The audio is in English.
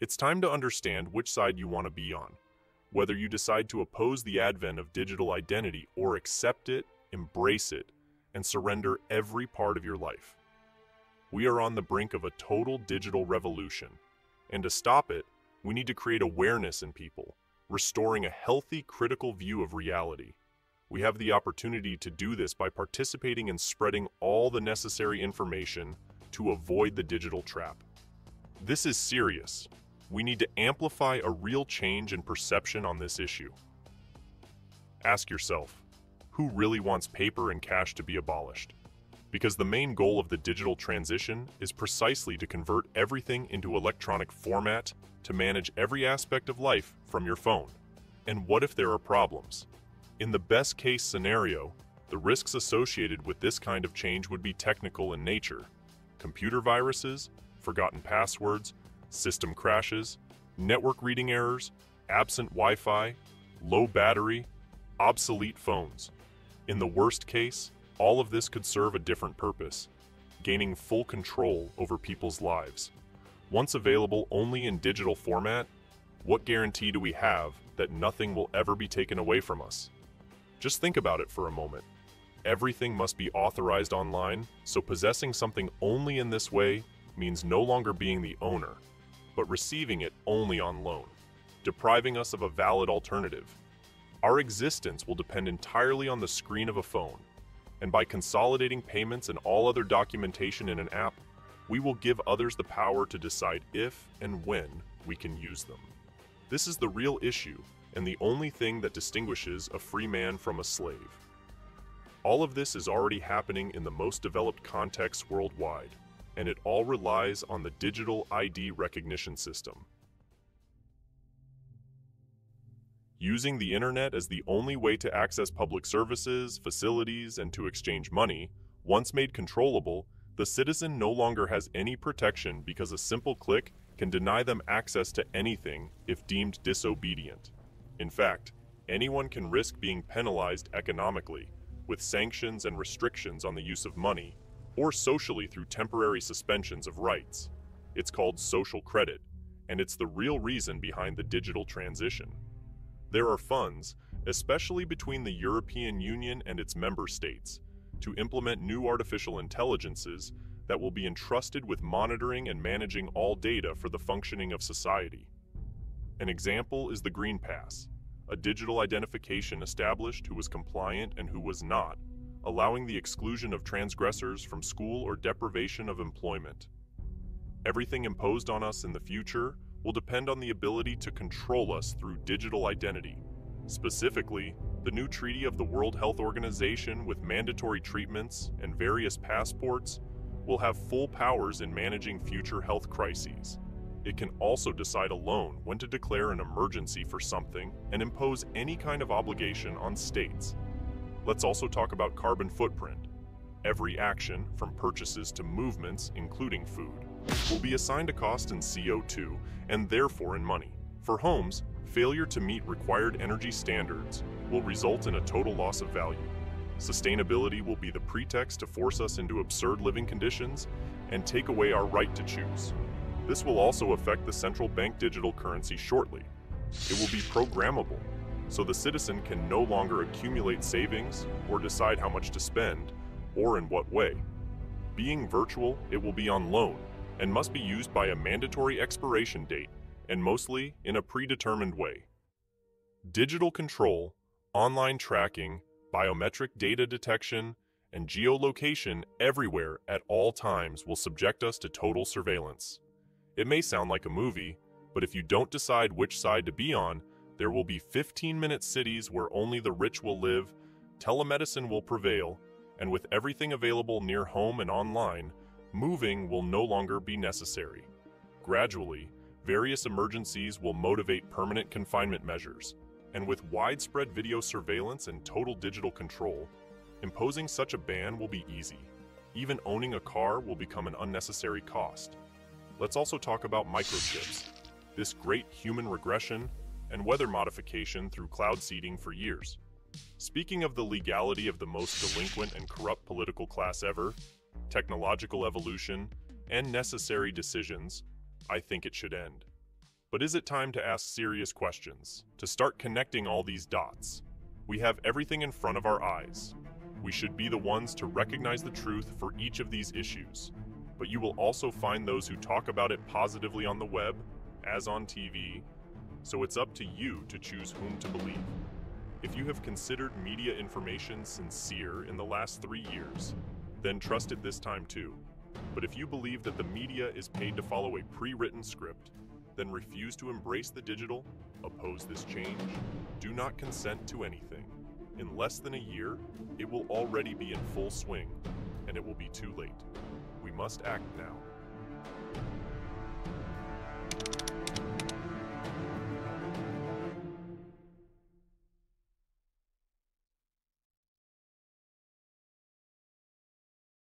It's time to understand which side you want to be on, whether you decide to oppose the advent of digital identity or accept it, embrace it, and surrender every part of your life. We are on the brink of a total digital revolution, and to stop it, we need to create awareness in people, restoring a healthy, critical view of reality. We have the opportunity to do this by participating in spreading all the necessary information to avoid the digital trap. This is serious. We need to amplify a real change in perception on this issue. Ask yourself, who really wants paper and cash to be abolished? Because the main goal of the digital transition is precisely to convert everything into electronic format to manage every aspect of life from your phone. And what if there are problems? In the best-case scenario, the risks associated with this kind of change would be technical in nature. Computer viruses, forgotten passwords, system crashes, network reading errors, absent Wi-Fi, low battery, obsolete phones. In the worst case, all of this could serve a different purpose, gaining full control over people's lives. Once available only in digital format, what guarantee do we have that nothing will ever be taken away from us? Just think about it for a moment. Everything must be authorized online, so possessing something only in this way means no longer being the owner, but receiving it only on loan, depriving us of a valid alternative. Our existence will depend entirely on the screen of a phone, and by consolidating payments and all other documentation in an app, we will give others the power to decide if and when we can use them. This is the real issue, and the only thing that distinguishes a free man from a slave. All of this is already happening in the most developed contexts worldwide, and it all relies on the digital ID recognition system. Using the internet as the only way to access public services, facilities, and to exchange money, once made controllable, the citizen no longer has any protection because a simple click can deny them access to anything if deemed disobedient. In fact, anyone can risk being penalized economically, with sanctions and restrictions on the use of money, or socially through temporary suspensions of rights. It's called social credit, and it's the real reason behind the digital transition. There are funds, especially between the European Union and its member states, to implement new artificial intelligences that will be entrusted with monitoring and managing all data for the functioning of society. An example is the Green Pass, a digital identification established who was compliant and who was not, allowing the exclusion of transgressors from school or deprivation of employment. Everything imposed on us in the future will depend on the ability to control us through digital identity. Specifically, the new treaty of the World Health Organization with mandatory treatments and various passports will have full powers in managing future health crises. It can also decide alone when to declare an emergency for something and impose any kind of obligation on states. Let's also talk about carbon footprint. Every action, from purchases to movements, including food, will be assigned a cost in CO2 and therefore in money. For homes, failure to meet required energy standards will result in a total loss of value. Sustainability will be the pretext to force us into absurd living conditions and take away our right to choose. This will also affect the central bank digital currency shortly. It will be programmable, so the citizen can no longer accumulate savings or decide how much to spend or in what way. Being virtual, it will be on loan and must be used by a mandatory expiration date and mostly in a predetermined way. Digital control, online tracking, biometric data detection, and geolocation everywhere at all times will subject us to total surveillance. It may sound like a movie, but if you don't decide which side to be on, there will be 15-minute cities where only the rich will live, telemedicine will prevail, and with everything available near home and online, moving will no longer be necessary. Gradually, various emergencies will motivate permanent confinement measures, and with widespread video surveillance and total digital control, imposing such a ban will be easy. Even owning a car will become an unnecessary cost. Let's also talk about microchips, this great human regression and weather modification through cloud seeding for years. Speaking of the legality of the most delinquent and corrupt political class ever, technological evolution, and necessary decisions, I think it should end. But is it time to ask serious questions, to start connecting all these dots? We have everything in front of our eyes. We should be the ones to recognize the truth for each of these issues. But you will also find those who talk about it positively on the web, as on TV, so it's up to you to choose whom to believe. If you have considered media information sincere in the last 3 years, then trust it this time too. But if you believe that the media is paid to follow a pre-written script, then refuse to embrace the digital, oppose this change, do not consent to anything. In less than a year, it will already be in full swing, and it will be too late. We must act now.